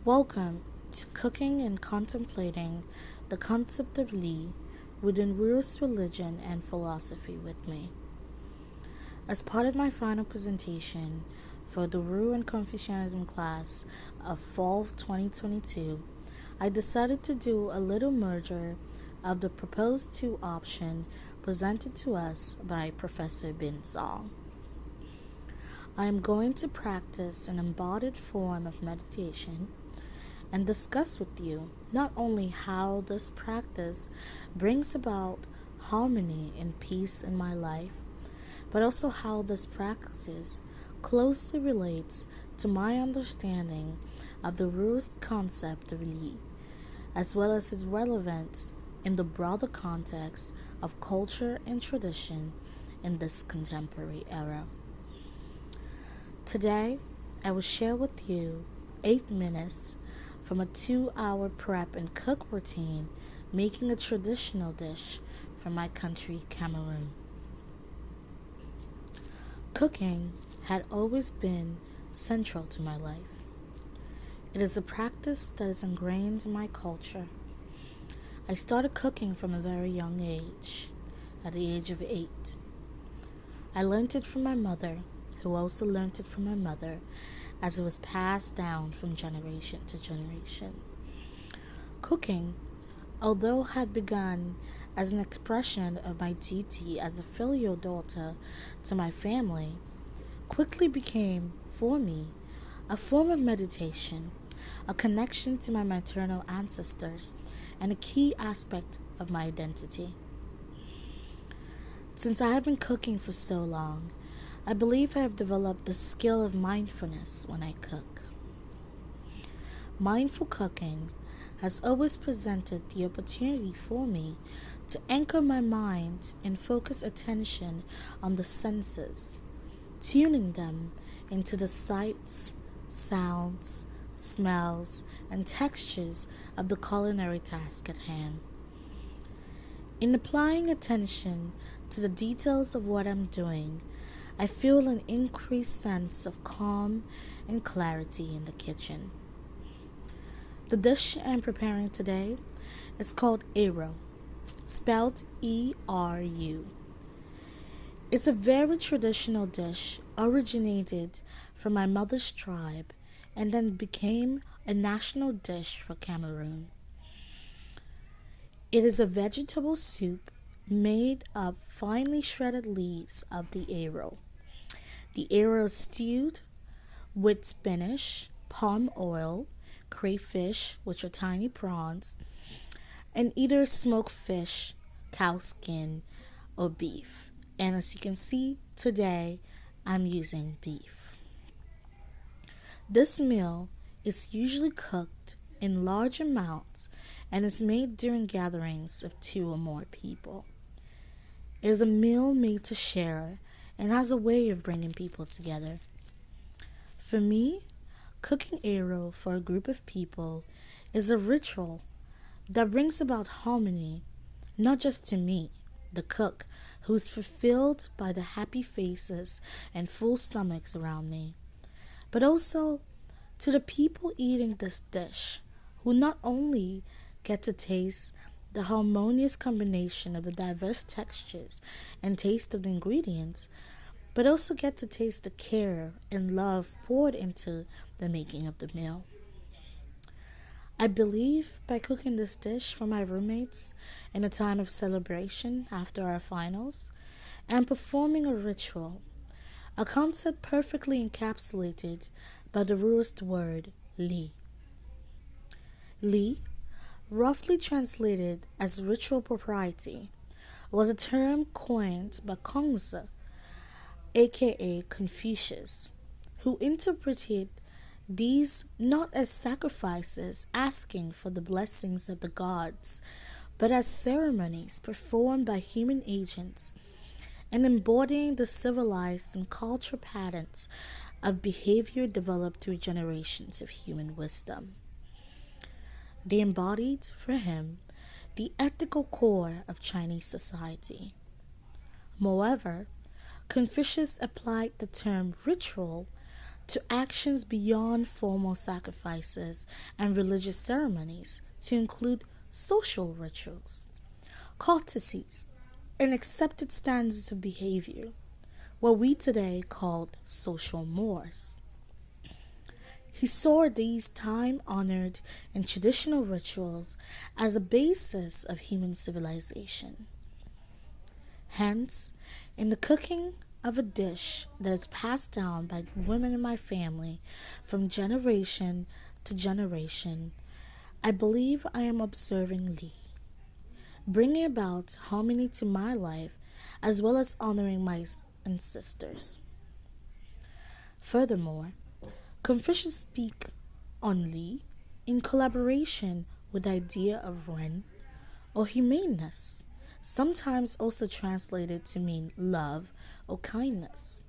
Welcome to Cooking and Contemplating the Concept of Li within Ru's religion and philosophy with me. As part of my final presentation for the Ru and Confucianism class of fall 2022, I decided to do a little merger of the proposed two option presented to us by Professor Bin Song. I am going to practice an embodied form of meditation and discuss with you not only how this practice brings about harmony and peace in my life, but also how this practice closely relates to my understanding of the Ruist concept of Li, as well as its relevance in the broader context of culture and tradition in this contemporary era. Today, I will share with you 8 minutes from a 2-hour prep and cook routine making a traditional dish from my country, Cameroon. Cooking had always been central to my life. It is a practice that is ingrained in my culture. I started cooking from a very young age, at the age of 8. I learned it from my mother, who also learned it from my mother, as it was passed down from generation to generation. Cooking, although had begun as an expression of my duty as a filial daughter to my family, quickly became, for me, a form of meditation, a connection to my maternal ancestors, and a key aspect of my identity. Since I have been cooking for so long, I believe I have developed the skill of mindfulness when I cook. Mindful cooking has always presented the opportunity for me to anchor my mind and focus attention on the senses, tuning them into the sights, sounds, smells, and textures of the culinary task at hand. In applying attention to the details of what I'm doing, I feel an increased sense of calm and clarity in the kitchen. The dish I'm preparing today is called Eru, spelled E-R-U. It's a very traditional dish originated from my mother's tribe and then became a national dish for Cameroon. It is a vegetable soup made of finely shredded leaves of the Eru. The Eru is stewed with spinach, palm oil, crayfish, which are tiny prawns, and either smoked fish, cow skin, or beef. And as you can see today, I'm using beef. This meal is usually cooked in large amounts and is made during gatherings of 2 or more people. It is a meal made to share and has a way of bringing people together. For me, cooking Eru for a group of people is a ritual that brings about harmony, not just to me, the cook, who is fulfilled by the happy faces and full stomachs around me, but also to the people eating this dish, who not only get to taste the harmonious combination of the diverse textures and taste of the ingredients, but also get to taste the care and love poured into the making of the meal. I believe by cooking this dish for my roommates in a time of celebration after our finals and performing a ritual, a concept perfectly encapsulated by the Ruist word Li. Li, roughly translated as ritual-propriety, was a term coined by Kongzi, aka Confucius, who interpreted these not as sacrifices asking for the blessings of the gods, but as ceremonies performed by human agents and embodying the civilized and cultural patterns of behavior developed through generations of human wisdom. They embodied, for him, the ethical core of Chinese society. Moreover, Confucius applied the term ritual to actions beyond formal sacrifices and religious ceremonies to include social rituals, courtesies, and accepted standards of behavior, what we today call social mores. He saw these time-honored and traditional rituals as a basis of human civilization. Hence, in the cooking of a dish that is passed down by women in my family from generation to generation, I believe I am observing Li, bringing about harmony to my life as well as honoring my ancestors. Furthermore, Confucius speaks on Li in collaboration with the idea of Ren or humaneness, sometimes also translated to mean love or kindness,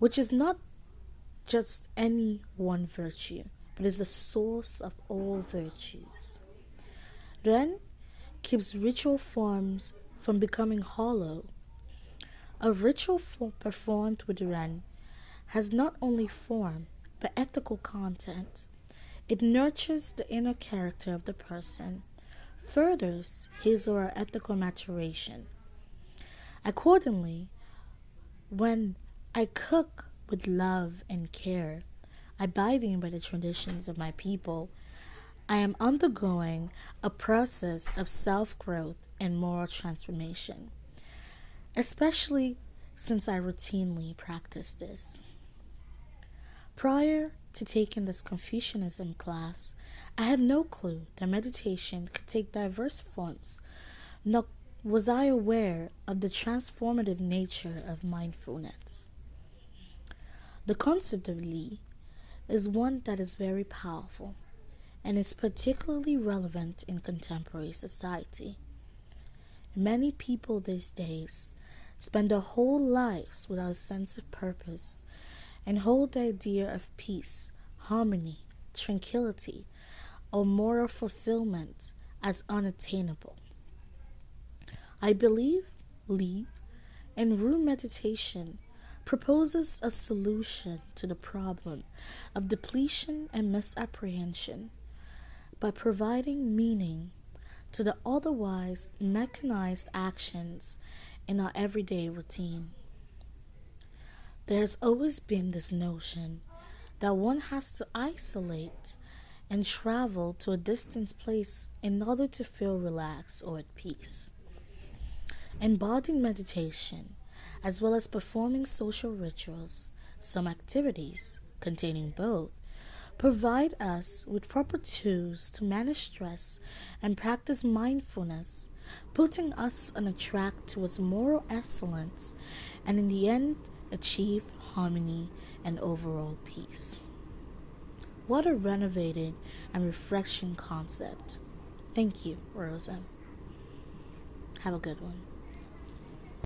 which is not just any one virtue, but is the source of all virtues. Ren keeps ritual forms from becoming hollow. A ritual performed with Ren has not only form, but ethical content. It nurtures the inner character of the person, furthers his or her ethical maturation. Accordingly, when I cook with love and care, abiding by the traditions of my people, I am undergoing a process of self-growth and moral transformation, especially since I routinely practice this. Prior to taking this Confucianism class, I had no clue that meditation could take diverse forms, nor was I aware of the transformative nature of mindfulness. The concept of Li is one that is very powerful and is particularly relevant in contemporary society. Many people these days spend their whole lives without a sense of purpose and hold the idea of peace, harmony, tranquility, or moral fulfillment as unattainable. I believe Li and room meditation proposes a solution to the problem of depletion and misapprehension by providing meaning to the otherwise mechanized actions in our everyday routine. There has always been this notion that one has to isolate and travel to a distant place in order to feel relaxed or at peace. Embodying meditation, as well as performing social rituals, some activities containing both, provide us with proper tools to manage stress and practice mindfulness, putting us on a track towards moral excellence and in the end achieve harmony and overall peace. What a renovated and refreshing concept. Thank you, Rosa. Have a good one.